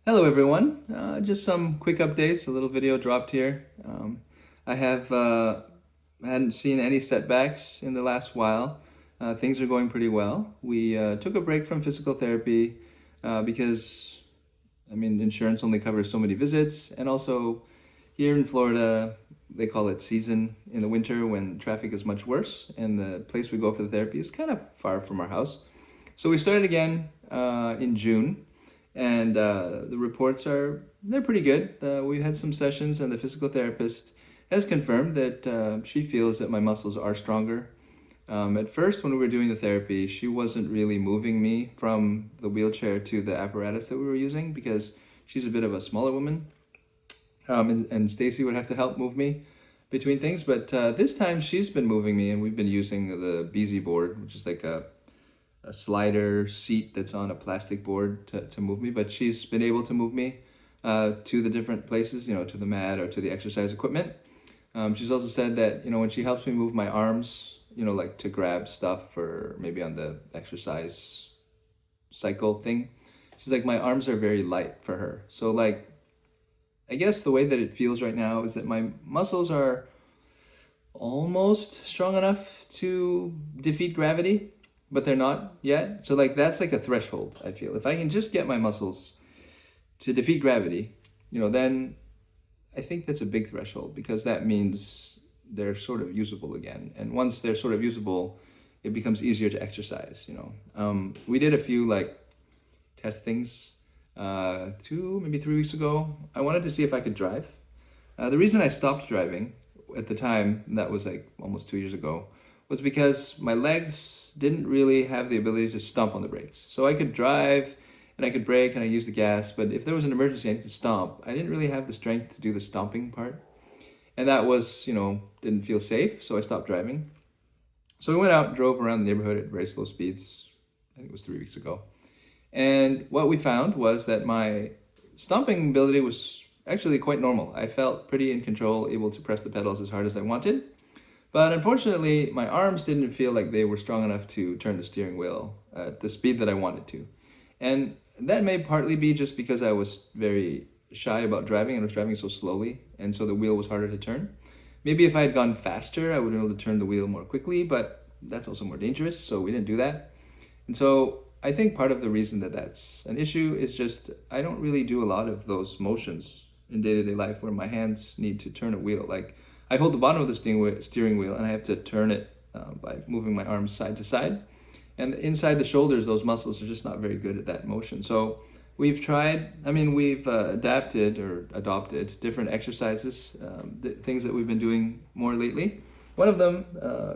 Hello everyone, just some quick updates, a little video dropped here. I hadn't seen any setbacks in the last while. Things are going pretty well. We took a break from physical therapy because, insurance only covers so many visits, and also here in Florida, they call it season in the winter when traffic is much worse, and the place we go for the therapy is kind of far from our house. So we started again in June, and the reports they're pretty good. We had some sessions, and the physical therapist has confirmed that she feels that my muscles are stronger. At first, when we were doing the therapy, she wasn't really moving me from the wheelchair to the apparatus that we were using because she's a bit of a smaller woman, and Stacy would have to help move me between things. But this time, she's been moving me, and we've been using the BZ board, which is like a slider seat that's on a plastic board to move me, but she's been able to move me to the different places, to the mat or to the exercise equipment. She's also said that, when she helps me move my arms, like to grab stuff or maybe on the exercise cycle thing, she's like, my arms are very light for her. So, like, I guess the way that it feels right now is that my muscles are almost strong enough to defeat gravity, but they're not yet. So like that's like a threshold, I feel. If I can just get my muscles to defeat gravity, then I think that's a big threshold because that means they're sort of usable again. And once they're sort of usable, it becomes easier to exercise. We did a few like test things 2, maybe 3 weeks ago. I wanted to see if I could drive. The reason I stopped driving at the time, that was like almost 2 years ago, was because my legs didn't really have the ability to stomp on the brakes. So I could drive and I could brake and I use the gas, but if there was an emergency I need to stomp, I didn't really have the strength to do the stomping part. And that was, didn't feel safe, so I stopped driving. So we went out and drove around the neighborhood at very slow speeds. I think it was 3 weeks ago. And what we found was that my stomping ability was actually quite normal. I felt pretty in control, able to press the pedals as hard as I wanted. But unfortunately, my arms didn't feel like they were strong enough to turn the steering wheel at the speed that I wanted to. And that may partly be just because I was very shy about driving and was driving so slowly, and so the wheel was harder to turn. Maybe if I had gone faster, I would have been able to turn the wheel more quickly, but that's also more dangerous, so we didn't do that. And so I think part of the reason that that's an issue is just I don't really do a lot of those motions in day-to-day life where my hands need to turn a wheel. Like I hold the bottom of the steering wheel and I have to turn it by moving my arms side to side. And inside the shoulders, those muscles are just not very good at that motion. So we've tried, we've adapted or adopted different exercises, things that we've been doing more lately. One of them,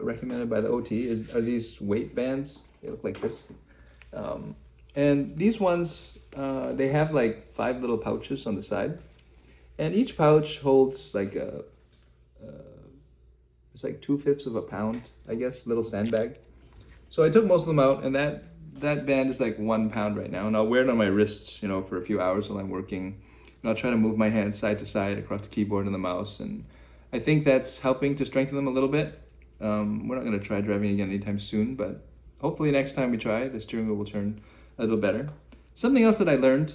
recommended by the OT, are these weight bands. They look like this. And these ones, they have like 5 little pouches on the side. And each pouch holds like it's like 2/5 of a pound, I guess, little sandbag. So I took most of them out, and that band is like 1 pound right now, and I'll wear it on my wrists, for a few hours while I'm working, and I'll try to move my hands side to side across the keyboard and the mouse, and I think that's helping to strengthen them a little bit. We're not going to try driving again anytime soon, but hopefully next time we try, the steering wheel will turn a little better. Something else that I learned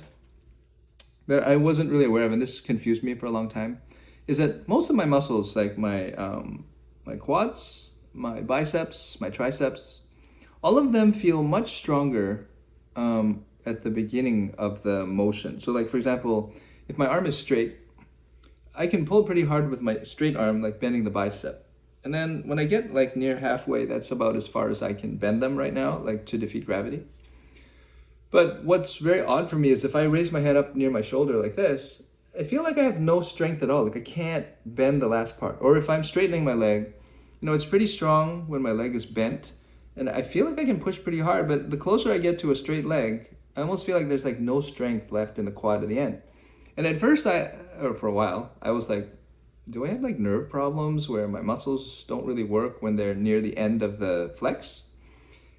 that I wasn't really aware of, and this confused me for a long time, is that most of my muscles, like my quads, my biceps, my triceps, all of them feel much stronger at the beginning of the motion. So like, for example, if my arm is straight, I can pull pretty hard with my straight arm, like bending the bicep. And then when I get like near halfway, that's about as far as I can bend them right now, like to defeat gravity. But what's very odd for me is if I raise my hand up near my shoulder like this, I feel like I have no strength at all. Like I can't bend the last part. Or if I'm straightening my leg, it's pretty strong when my leg is bent. And I feel like I can push pretty hard, but the closer I get to a straight leg, I almost feel like there's like no strength left in the quad at the end. And at first or for a while, I was like, do I have like nerve problems where my muscles don't really work when they're near the end of the flex?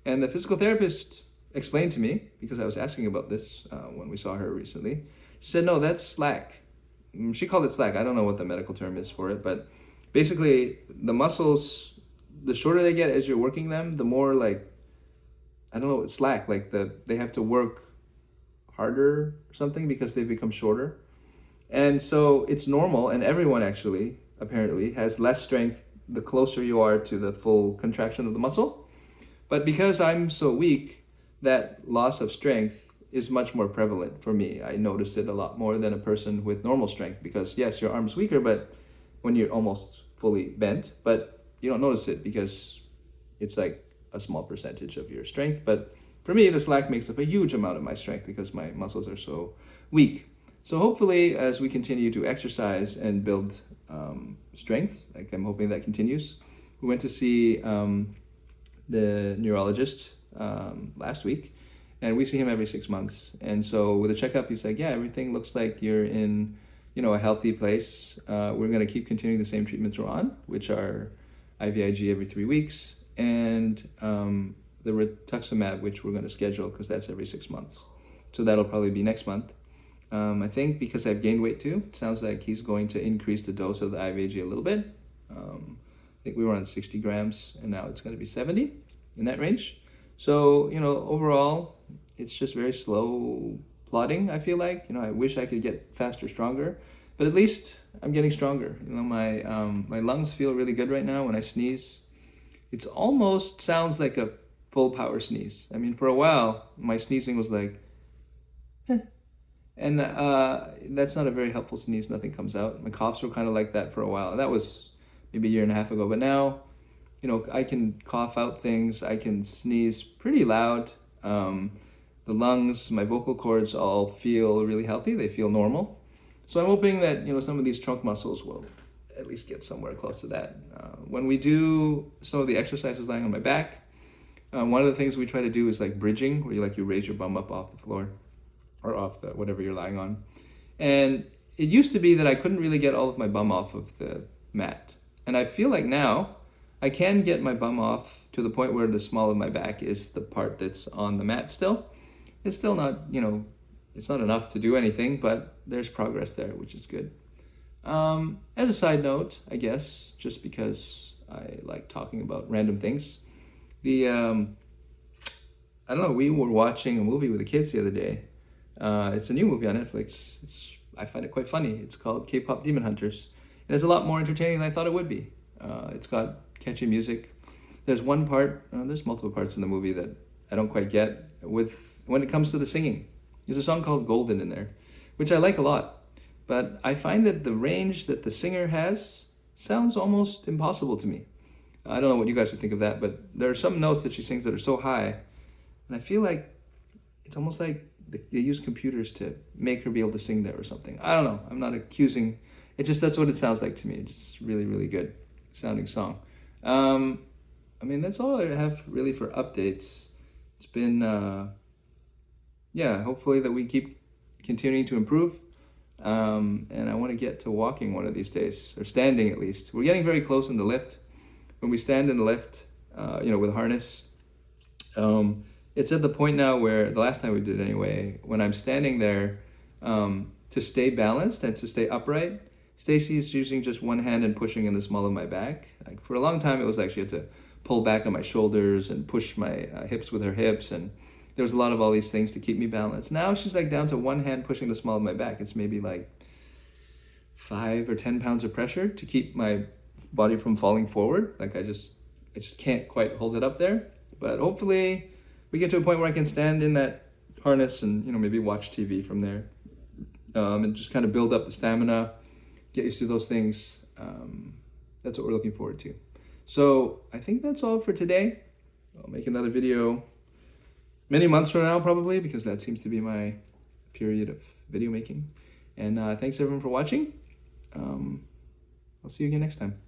And the physical therapist explained to me, because I was asking about this when we saw her recently, she said, no, that's slack. She called it slack. I don't know what the medical term is for it, but basically the muscles, the shorter they get as you're working them, the more like, I don't know, it's slack. Like they have to work harder or something because they've become shorter. And so it's normal, and everyone actually apparently has less strength the closer you are to the full contraction of the muscle. But because I'm so weak, that loss of strength is much more prevalent for me. I noticed it a lot more than a person with normal strength because, yes, your arm's weaker, but when you're almost fully bent, but you don't notice it because it's like a small percentage of your strength. But for me, the slack makes up a huge amount of my strength because my muscles are so weak. So hopefully, as we continue to exercise and build strength, like I'm hoping that continues. We went to see the neurologist last week, and we see him every 6 months. And so with a checkup, he's like, "Yeah, everything looks like you're in, a healthy place. We're going to keep continuing the same treatments we're on, which are IVIG every 3 weeks, and the rituximab, which we're going to schedule because that's every 6 months. So that'll probably be next month. I think because I've gained weight too, it sounds like he's going to increase the dose of the IVIG a little bit. I think we were on 60 grams, and now it's going to be 70, in that range. So, overall, it's just very slow plodding, I feel like. I wish I could get faster, stronger, but at least I'm getting stronger. My lungs feel really good right now when I sneeze. It almost sounds like a full power sneeze. I mean, for a while, my sneezing was like, eh. And that's not a very helpful sneeze. Nothing comes out. My coughs were kind of like that for a while. That was maybe a year and a half ago. But now, I can cough out things. I can sneeze pretty loud. The lungs, my vocal cords all feel really healthy. They feel normal. So I'm hoping that, some of these trunk muscles will at least get somewhere close to that. When we do some of the exercises lying on my back, one of the things we try to do is like bridging, where you raise your bum up off the floor or off the whatever you're lying on. And it used to be that I couldn't really get all of my bum off of the mat. And I feel like now I can get my bum off to the point where the small of my back is the part that's on the mat still. It's still not, it's not enough to do anything, but there's progress there, which is good. As a side note, I guess, just because I like talking about random things, I don't know, we were watching a movie with the kids the other day. It's a new movie on Netflix. I find it quite funny. It's called K-Pop Demon Hunters. And it's a lot more entertaining than I thought it would be. It's got catchy music. There's one part, there's multiple parts in the movie that I don't quite get when it comes to the singing. There's a song called Golden in there, which I like a lot. But I find that the range that the singer has sounds almost impossible to me. I don't know what you guys would think of that, but there are some notes that she sings that are so high, and I feel like it's almost like they use computers to make her be able to sing there or something. I don't know. I'm not accusing. That's what it sounds like to me. It's just really, really good sounding song. That's all I have really for updates. It's been, hopefully that we keep continuing to improve. And I want to get to walking one of these days, or standing at least. We're getting very close in the lift. When we stand in the lift, with a harness, it's at the point now where, the last time we did it anyway, when I'm standing there, to stay balanced and to stay upright, Stacy is using just one hand and pushing in the small of my back. Like for a long time, it was like she had to pull back on my shoulders and push my hips with her hips, and there was a lot of all these things to keep me balanced. Now she's like down to one hand pushing the small of my back. It's maybe like 5 or 10 pounds of pressure to keep my body from falling forward. Like I just can't quite hold it up there. But hopefully we get to a point where I can stand in that harness and maybe watch TV from there, and just kind of build up the stamina, get used to those things. That's what we're looking forward to. So I think that's all for today. I'll make another video many months from now probably, because that seems to be my period of video making. And thanks everyone for watching. I'll see you again next time.